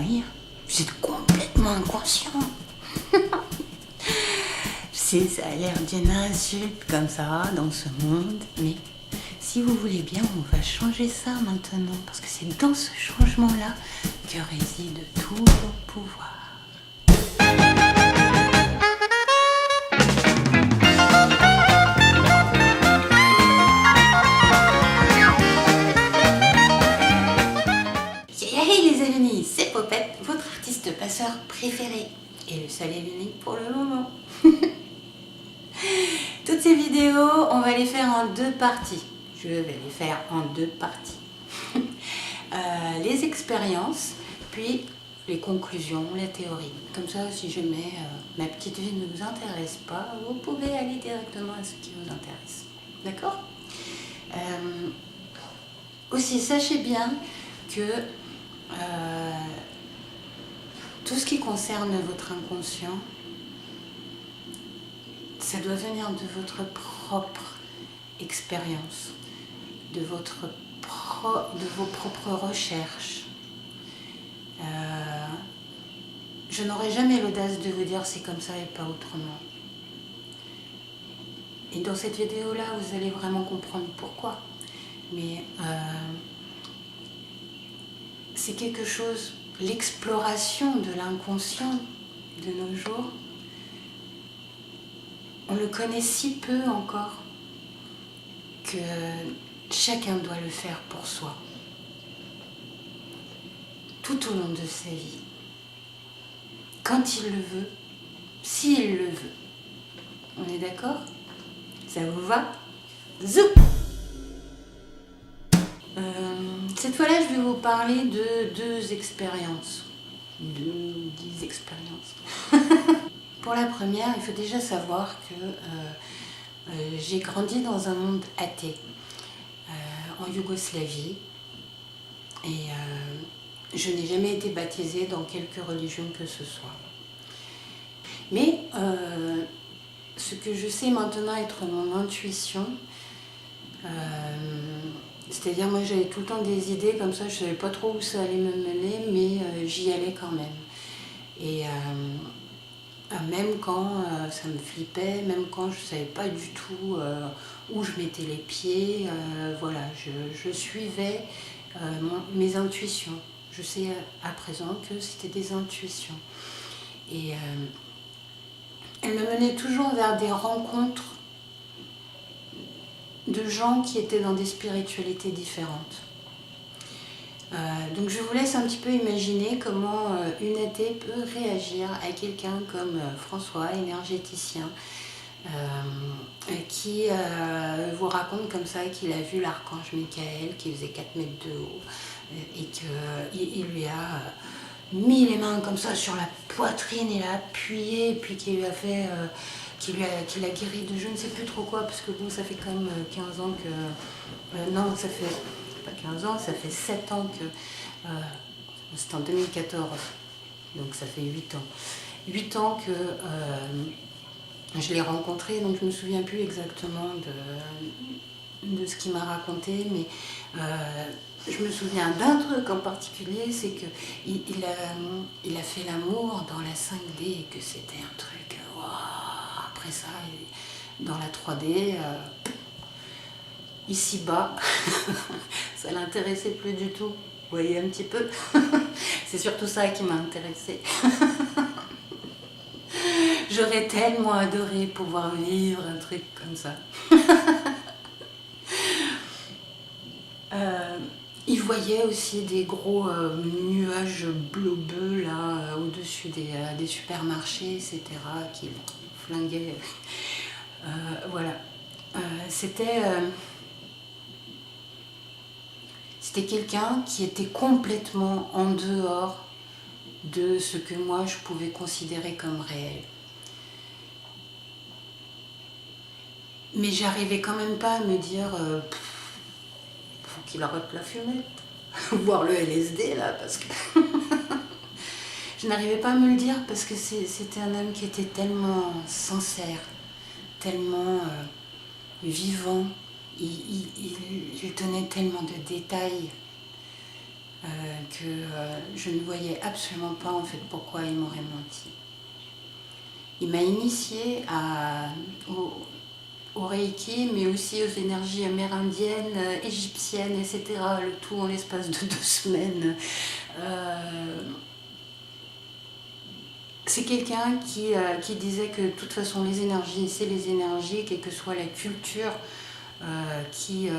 oui, vous êtes complètement inconscient. Je sais, ça a l'air d'une insulte comme ça dans ce monde, mais si vous voulez bien, on va changer ça maintenant, parce que c'est dans ce changement-là que réside tout vos pouvoirs. Hey les amis, c'est Popette, votre artiste passeur préféré, et le seul et l'unique pour le moment. Toutes ces vidéos, on va les faire en deux parties. Je vais les faire en deux parties. Les expériences, puis les conclusions, la théorie. Comme ça, si jamais ma petite vie ne vous intéresse pas, vous pouvez aller directement à ce qui vous intéresse. D'accord ? Aussi, sachez bien que tout ce qui concerne votre inconscient, ça doit venir de votre propre expérience, de vos propres recherches. Je n'aurai jamais l'audace de vous dire c'est comme ça et pas autrement. Et dans cette vidéo-là, vous allez vraiment comprendre pourquoi. Mais c'est quelque chose, l'exploration de l'inconscient de nos jours, on le connaît si peu encore que chacun doit le faire pour soi, tout au long de sa vie, quand il le veut, s'il le veut. On est d'accord ? Ça vous va ? Zou ! Cette fois-là, je vais vous parler de deux expériences. 10 expériences. Pour la première, il faut déjà savoir que j'ai grandi dans un monde athée, en Yougoslavie, et je n'ai jamais été baptisée dans quelque religion que ce soit. Mais ce que je sais maintenant être mon intuition, c'est-à-dire moi j'avais tout le temps des idées comme ça, je ne savais pas trop où ça allait me mener, mais j'y allais quand même. Et même quand ça me flippait, même quand je ne savais pas du tout où je mettais les pieds, voilà, je suivais mes intuitions. Je sais à présent que c'était des intuitions. Et elles me menaient toujours vers des rencontres de gens qui étaient dans des spiritualités différentes. Donc je vous laisse un petit peu imaginer comment une athée peut réagir à quelqu'un comme François, énergéticien, qui vous raconte comme ça qu'il a vu l'archange Michael qui faisait 4 mètres de haut et qu'il lui a mis les mains comme ça sur la poitrine, il a appuyé, puis qu'il lui a fait... qu'il a guéri de je ne sais plus trop quoi, parce que bon, ça fait quand même 15 ans que... non, ça fait pas 15 ans, ça fait 7 ans que... c'est en 2014, donc ça fait 8 ans. 8 ans que je l'ai rencontré, donc je ne me souviens plus exactement de ce qu'il m'a raconté, mais je me souviens d'un truc en particulier, c'est qu'il a fait l'amour dans la 5D et que c'était un truc... Wow. Après ça, dans la 3D, ici-bas, ça l'intéressait plus du tout. Vous voyez un petit peu. C'est surtout ça qui m'a intéressée. J'aurais tellement adoré pouvoir vivre un truc comme ça. Il voyait aussi des gros nuages bleu-bleu là au-dessus des supermarchés, etc. qui flinguaient. Voilà. C'était quelqu'un qui était complètement en dehors de ce que moi je pouvais considérer comme réel. Mais j'arrivais quand même pas à me dire faut qu'il arrête la fumée, voire le LSD là, parce que je n'arrivais pas à me le dire parce que c'était un homme qui était tellement sincère, tellement vivant, il donnait tellement de détails. que je ne voyais absolument pas en fait pourquoi il m'aurait menti. Il m'a initiée au Reiki, mais aussi aux énergies amérindiennes, égyptiennes, etc. Le tout en l'espace de 2 semaines. C'est quelqu'un qui disait que de toute façon les énergies, c'est les énergies, quelle que soit la culture qui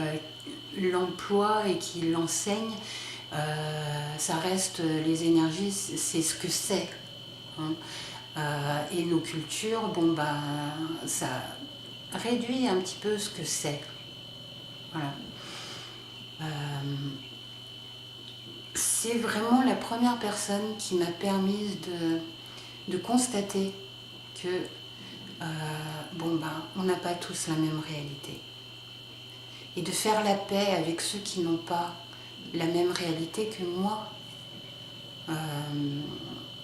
l'emploie et qui l'enseigne, ça reste les énergies, c'est ce que c'est. Hein. Et nos cultures, bon ben, ça réduit un petit peu ce que c'est. Voilà. C'est vraiment la première personne qui m'a permis de constater que bon ben, on n'a pas tous la même réalité. Et de faire la paix avec ceux qui n'ont pas la même réalité que moi.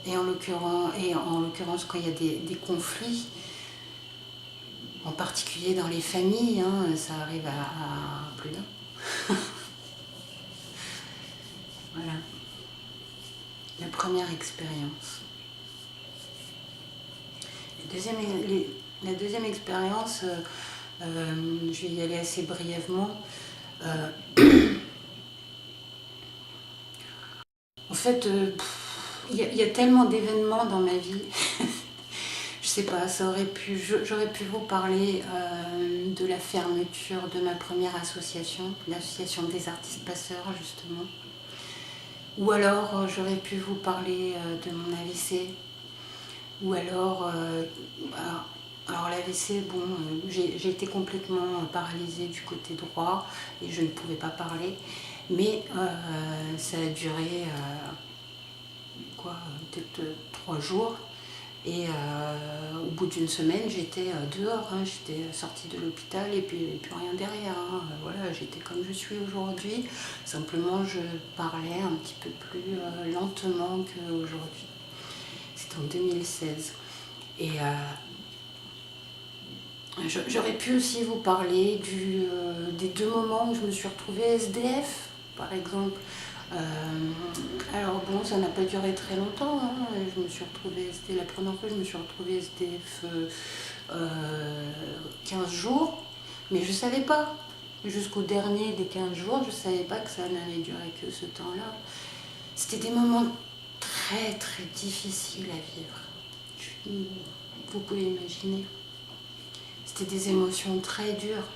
Et en l'occurrence, quand il y a des conflits, en particulier dans les familles, hein, ça arrive à plus d'un. Voilà. La première expérience. La deuxième expérience, je vais y aller assez brièvement. En fait, il y a tellement d'événements dans ma vie. Je sais pas, j'aurais pu vous parler de la fermeture de ma première association, l'association des artistes passeurs justement. Ou alors j'aurais pu vous parler de mon AVC. Ou alors l'AVC, bon, j'ai été complètement paralysée du côté droit et je ne pouvais pas parler. Mais ça a duré peut-être 3 jours. Et au bout d'une semaine, j'étais dehors, hein, j'étais sortie de l'hôpital et puis rien derrière. Hein. Voilà, j'étais comme je suis aujourd'hui, simplement je parlais un petit peu plus lentement qu'aujourd'hui. C'était en 2016. Et j'aurais pu aussi vous parler des 2 moments où je me suis retrouvée SDF, par exemple. Alors bon, ça n'a pas duré très longtemps, hein. Je me suis retrouvée, c'était la première fois que je me suis retrouvée SDF 15 jours, mais je ne savais pas. Jusqu'au dernier des 15 jours, je ne savais pas que ça n'allait durer que ce temps-là. C'était des moments très très difficiles à vivre. Vous pouvez imaginer. C'était des émotions très dures.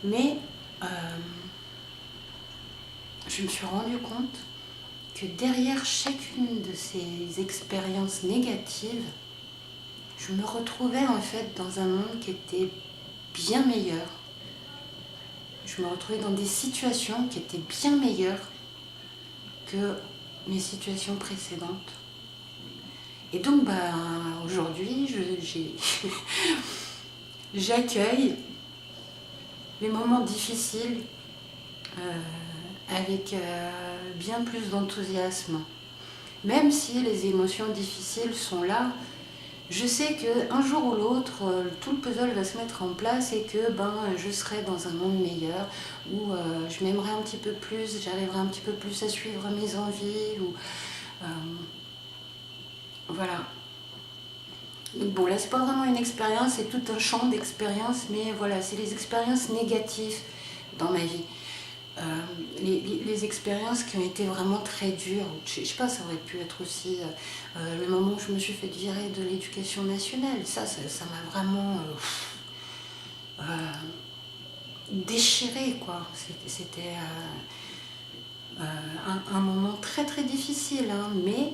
Mais je me suis rendu compte que derrière chacune de ces expériences négatives, je me retrouvais en fait dans un monde qui était bien meilleur. Je me retrouvais dans des situations qui étaient bien meilleures que mes situations précédentes. Et donc aujourd'hui, j'accueille les moments difficiles avec bien plus d'enthousiasme. Même si les émotions difficiles sont là, je sais qu'un jour ou l'autre, tout le puzzle va se mettre en place et que je serai dans un monde meilleur, où je m'aimerai un petit peu plus, j'arriverai un petit peu plus à suivre mes envies. Voilà. Donc bon, là, c'est pas vraiment une expérience, c'est tout un champ d'expériences, mais voilà, c'est les expériences négatives dans ma vie. Les expériences qui ont été vraiment très dures. Je sais pas, ça aurait pu être aussi le moment où je me suis fait virer de l'éducation nationale. Ça m'a vraiment déchirée, quoi. C'était un moment très très difficile, hein, mais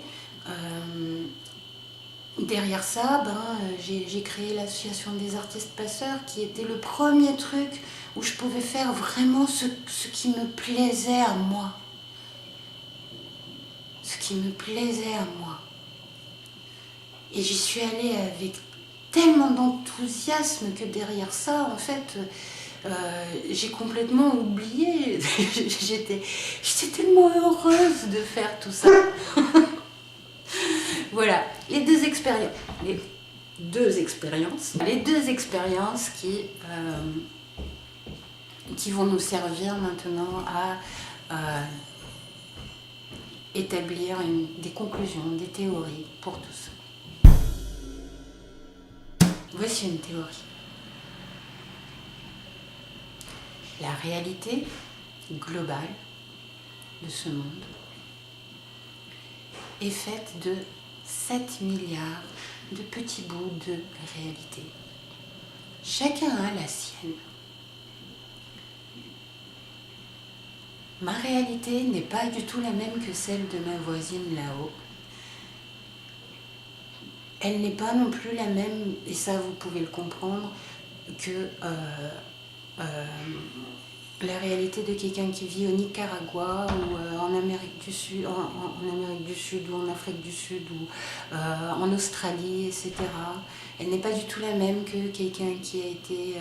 derrière ça, j'ai créé l'association des artistes passeurs, qui était le premier truc où je pouvais faire vraiment ce qui me plaisait à moi. Ce qui me plaisait à moi. Et j'y suis allée avec tellement d'enthousiasme que derrière ça, en fait, j'ai complètement oublié. J'étais tellement heureuse de faire tout ça. Voilà, les deux expériences qui qui vont nous servir maintenant à établir des conclusions, des théories pour tout ça. Voici une théorie. La réalité globale de ce monde est faite de 7 milliards de petits bouts de réalité. Chacun a la sienne. Ma réalité n'est pas du tout la même que celle de ma voisine là-haut. Elle n'est pas non plus la même, et ça vous pouvez le comprendre, que la réalité de quelqu'un qui vit au Nicaragua ou en Amérique du Sud, en Amérique du Sud ou en Afrique du Sud ou en Australie, etc. Elle n'est pas du tout la même que quelqu'un qui a été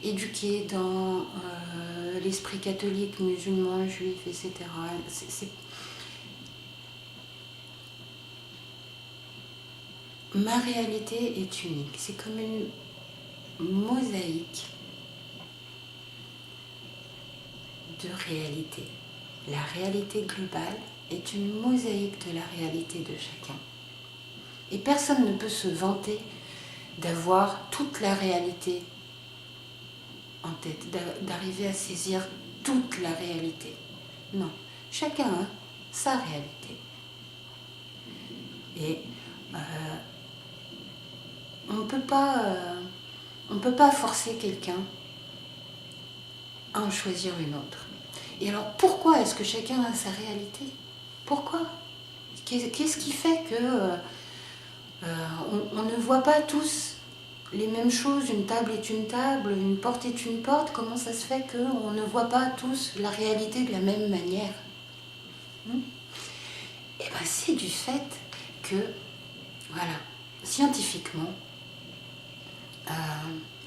éduqué dans l'esprit catholique, musulman, juif, etc. Ma réalité est unique. C'est comme une mosaïque de réalité. La réalité globale est une mosaïque de la réalité de chacun. Et personne ne peut se vanter d'avoir toute la réalité en tête, d'arriver à saisir toute la réalité. Non, chacun a sa réalité. Et on ne peut pas forcer quelqu'un à en choisir une autre. Et alors pourquoi est-ce que chacun a sa réalité? Pourquoi? Qu'est-ce qui fait que on ne voit pas tous les mêmes choses? Une table est une table, une porte est une porte. Comment ça se fait qu'on ne voit pas tous la réalité de la même manière? Eh bien, c'est du fait que, voilà, scientifiquement,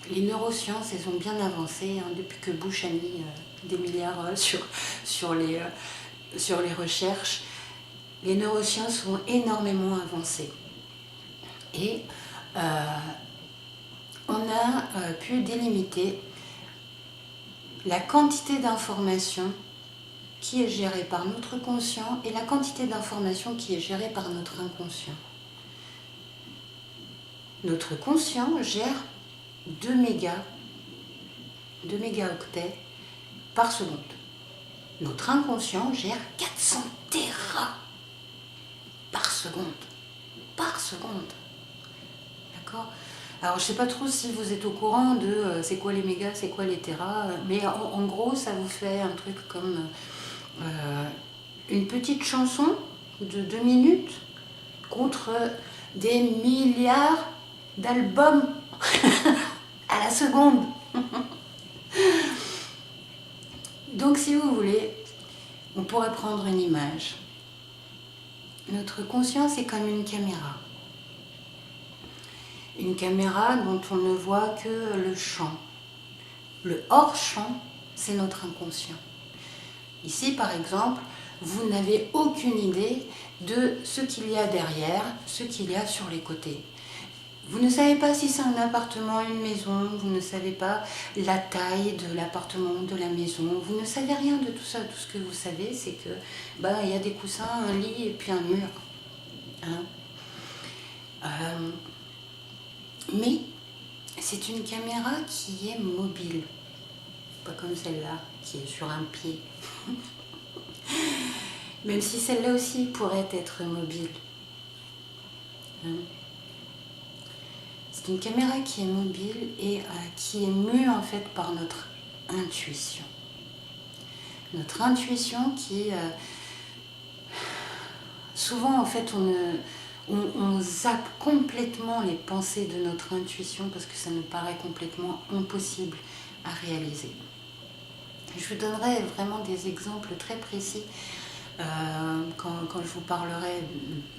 les neurosciences, elles ont bien avancé depuis que Bush a mis des milliards sur les recherches. Les neurosciences ont énormément avancé. Et on a pu délimiter la quantité d'informations qui est gérée par notre conscient et la quantité d'informations qui est gérée par notre inconscient. Notre conscient gère 2 mégaoctets par seconde. Notre inconscient gère 400 téras par seconde. Par seconde. D'accord? Alors je ne sais pas trop si vous êtes au courant de c'est quoi les mégas, c'est quoi les téras, mais en gros ça vous fait un truc comme une petite chanson de 2 minutes contre des milliards d'albums à la seconde. Donc si vous voulez, on pourrait prendre une image. Notre conscience est comme une caméra. Une caméra dont on ne voit que le champ. Le hors-champ, c'est notre inconscient. Ici, par exemple, vous n'avez aucune idée de ce qu'il y a derrière, ce qu'il y a sur les côtés. Vous ne savez pas si c'est un appartement, une maison, vous ne savez pas la taille de l'appartement, de la maison, vous ne savez rien de tout ça. Tout ce que vous savez, c'est que il y a des coussins, un lit et puis un mur. Mais c'est une caméra qui est mobile, pas comme celle-là qui est sur un pied. Même si celle-là aussi pourrait être mobile. C'est une caméra qui est mobile et qui est mue en fait par notre intuition. Notre intuition qui, souvent en fait on zappe complètement les pensées de notre intuition parce que ça nous paraît complètement impossible à réaliser. Je vous donnerai vraiment des exemples très précis quand je vous parlerai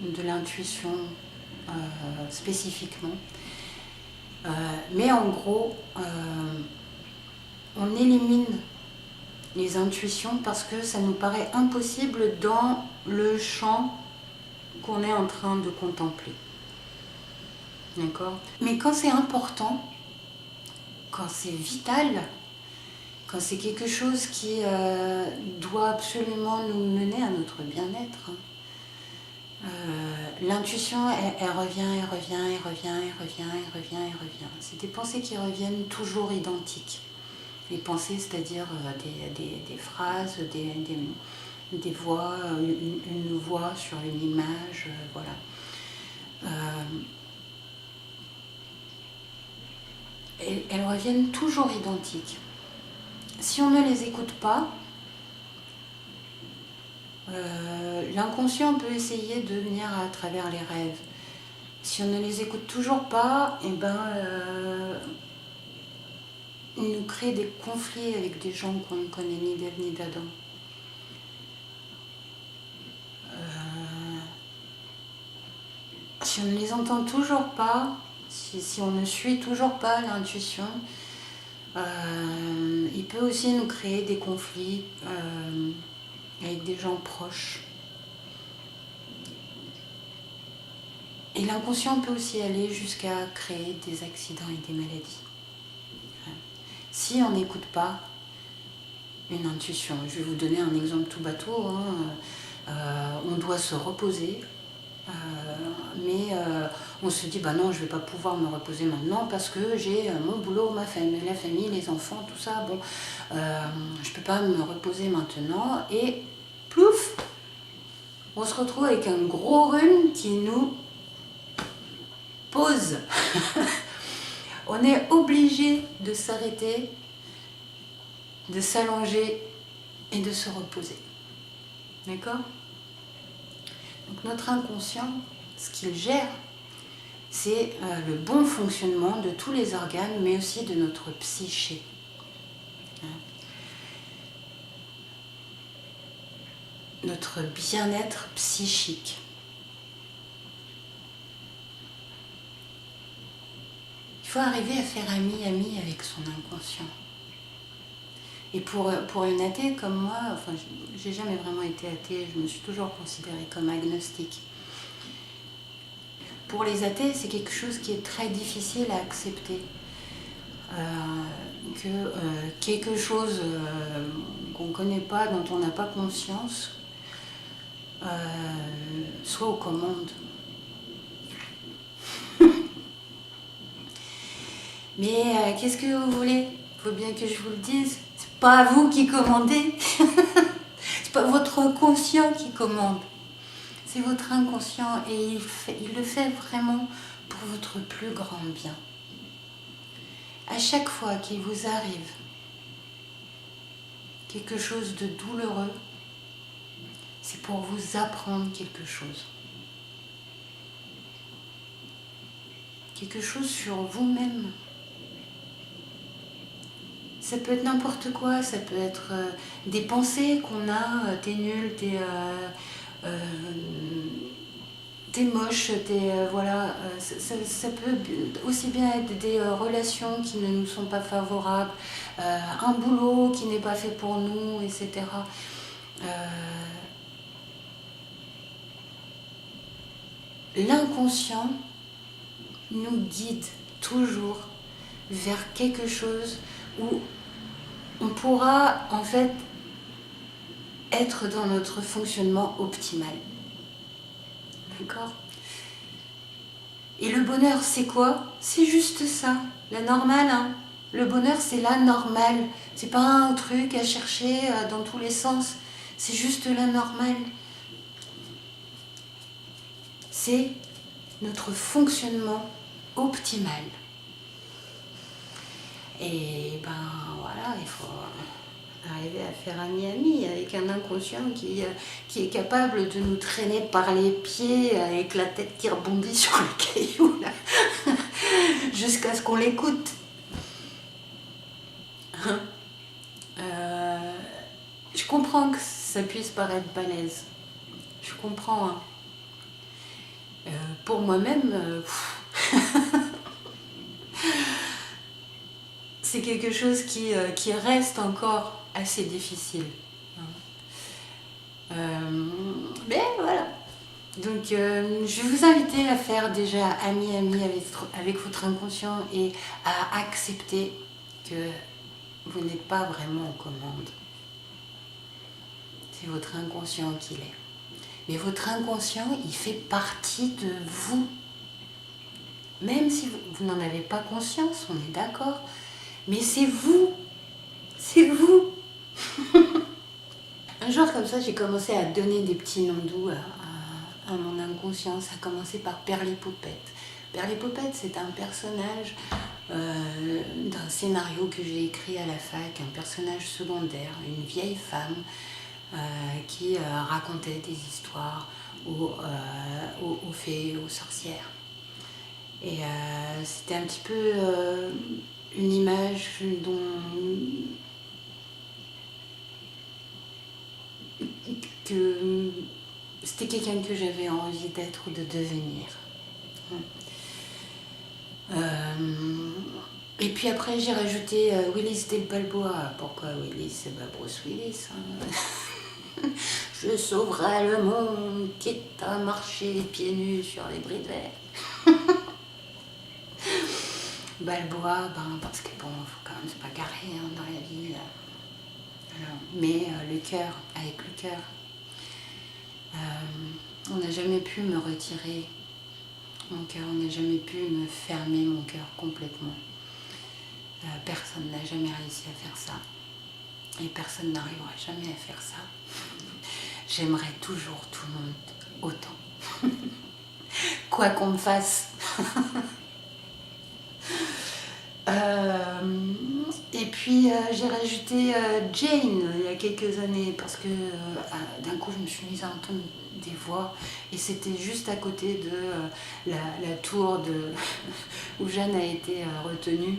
de l'intuition spécifiquement. Mais en gros, on élimine les intuitions parce que ça nous paraît impossible dans le champ qu'on est en train de contempler. D'accord? Mais quand c'est important, quand c'est vital, quand c'est quelque chose qui doit absolument nous mener à notre bien-être, l'intuition, elle revient, elle revient, elle revient, elle revient, elle revient, elle revient. C'est des pensées qui reviennent toujours identiques. Les pensées, c'est-à-dire des phrases, des voix, une voix sur une image, voilà. Elles reviennent toujours identiques. Si on ne les écoute pas, l'inconscient peut essayer de venir à travers les rêves. Si on ne les écoute toujours pas, eh ben, il nous crée des conflits avec des gens qu'on ne connaît ni d'Ève ni d'Adam. Si on ne les entend toujours pas, si on ne suit toujours pas l'intuition, il peut aussi nous créer des conflits avec des gens proches. Et l'inconscient peut aussi aller jusqu'à créer des accidents et des maladies. Si on n'écoute pas une intuition, je vais vous donner un exemple tout bateau, on doit se reposer, mais on se dit bah non, je ne vais pas pouvoir me reposer maintenant parce que j'ai mon boulot, la famille, les enfants, tout ça, bon, je ne peux pas me reposer maintenant, et plouf, on se retrouve avec un gros rhume qui nous pause. On est obligé de s'arrêter, de s'allonger et de se reposer. D'accord ? Donc notre inconscient, ce qu'il gère, c'est le bon fonctionnement de tous les organes, mais aussi de notre psyché. Notre bien-être psychique. Il faut arriver à faire ami avec son inconscient. Et pour une athée comme moi, enfin, j'ai jamais vraiment été athée, je me suis toujours considérée comme agnostique. Pour les athées, c'est quelque chose qui est très difficile à accepter. Que quelque chose qu'on ne connaît pas, dont on n'a pas conscience, soit aux commandes. Mais qu'est-ce que vous voulez ? Il faut bien que je vous le dise. C'est pas vous qui commandez. C'est pas votre conscient qui commande. C'est votre inconscient et il le fait vraiment pour votre plus grand bien. À chaque fois qu'il vous arrive quelque chose de douloureux, c'est pour vous apprendre quelque chose. Quelque chose sur vous-même. Ça peut être n'importe quoi, ça peut être des pensées qu'on a, t'es nul, t'es moche, voilà. Ça peut aussi bien être des relations qui ne nous sont pas favorables, un boulot qui n'est pas fait pour nous, etc. L'inconscient nous guide toujours vers quelque chose où on pourra en fait être dans notre fonctionnement optimal. D'accord ? Et le bonheur, c'est quoi ? C'est juste ça, la normale. Hein. Le bonheur, c'est la normale. C'est pas un truc à chercher dans tous les sens. C'est juste la normale. C'est notre fonctionnement optimal. Et ben voilà, il faut arriver à faire ami avec un inconscient qui est capable de nous traîner par les pieds avec la tête qui rebondit sur le caillou là, jusqu'à ce qu'on l'écoute. Je comprends que ça puisse paraître balèze. Je comprends. Hein. Pour moi-même, c'est quelque chose qui reste encore assez difficile. Mais voilà. Donc je vais vous inviter à faire déjà ami avec votre inconscient et à accepter que vous n'êtes pas vraiment aux commandes. C'est votre inconscient qui l'est. Mais votre inconscient, il fait partie de vous. Même si vous n'en avez pas conscience, on est d'accord. Mais c'est vous. C'est vous. Un jour comme ça, j'ai commencé à donner des petits noms doux à mon inconscient. Ça a commencé par Perlipopette. Perlipopette, c'est un personnage d'un scénario que j'ai écrit à la fac, un personnage secondaire, une vieille femme qui racontait des histoires aux fées, aux sorcières. Et c'était un petit peu une image que c'était quelqu'un que j'avais envie d'être ou de devenir. Et puis après j'ai rajouté Willis Del Balboa. Pourquoi Willis? C'est pas Bruce Willis. Hein. Je sauverai le monde, quitte à marcher pieds nus sur les bris de verre. Balboa, parce que bon, faut quand même se bagarrer hein, dans la vie. Mais le cœur, avec le cœur. On n'a jamais pu me retirer mon cœur, on n'a jamais pu me fermer mon cœur complètement. Personne n'a jamais réussi à faire ça. Et personne n'arrivera jamais à faire ça. J'aimerais toujours tout le monde autant. Quoi qu'on me fasse. Et puis j'ai rajouté Jane il y a quelques années parce que d'un coup je me suis mise à entendre des voix et c'était juste à côté de la tour où Jeanne a été retenue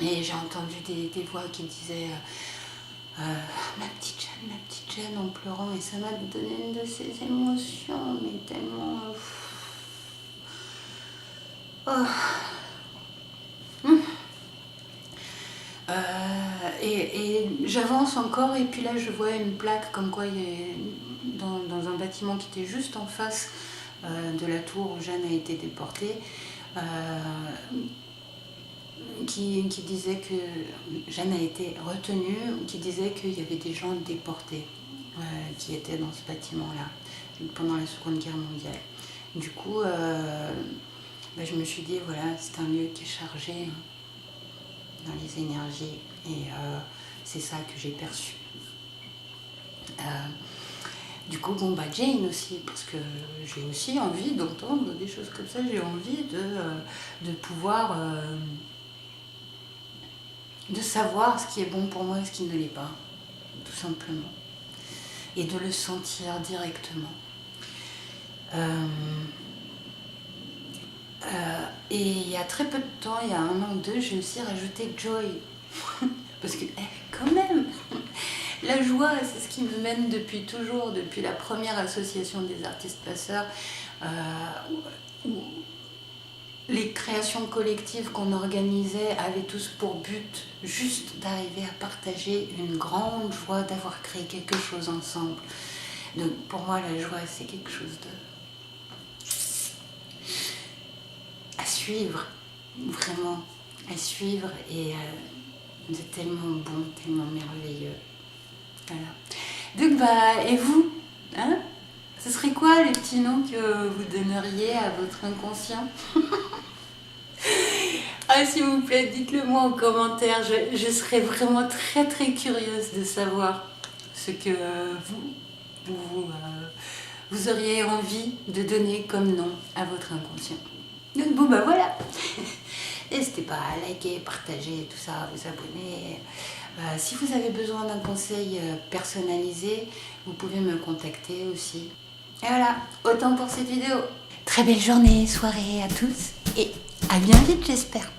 et j'ai entendu des voix qui disaient ma petite Jeanne en pleurant et ça m'a donné une de ces émotions mais tellement et j'avance encore et puis là je vois une plaque comme quoi il est dans un bâtiment qui était juste en face de la tour où Jeanne a été déportée qui disait que Jeanne a été retenue, qui disait qu'il y avait des gens déportés qui étaient dans ce bâtiment-là pendant la Seconde Guerre mondiale. Du coup, je me suis dit, voilà, c'est un lieu qui est chargé dans les énergies et c'est ça que j'ai perçu. Du coup, Jane aussi, parce que j'ai aussi envie d'entendre des choses comme ça, j'ai envie de pouvoir... de savoir ce qui est bon pour moi et ce qui ne l'est pas, tout simplement. Et de le sentir directement. Et il y a très peu de temps, il y a 1 an ou 2, j'ai aussi rajouté Joy. Parce que, quand même, la joie, c'est ce qui me mène depuis toujours, depuis la première association des artistes passeurs, où les créations collectives qu'on organisait avaient tous pour but juste d'arriver à partager une grande joie d'avoir créé quelque chose ensemble. Donc pour moi, la joie, c'est quelque chose à suivre, vraiment, à suivre et c'est tellement bon, tellement merveilleux. Voilà. Donc et vous, hein? Ce serait quoi les petits noms que vous donneriez à votre inconscient? Ah, s'il vous plaît, dites-le moi en commentaire. Je serais vraiment très très curieuse de savoir ce que vous auriez envie de donner comme nom à votre inconscient. Donc voilà. N'hésitez pas à liker, partager, tout ça, vous abonner. Si vous avez besoin d'un conseil personnalisé, vous pouvez me contacter aussi. Et voilà, autant pour cette vidéo. Très belle journée, soirée à tous et à bien vite j'espère.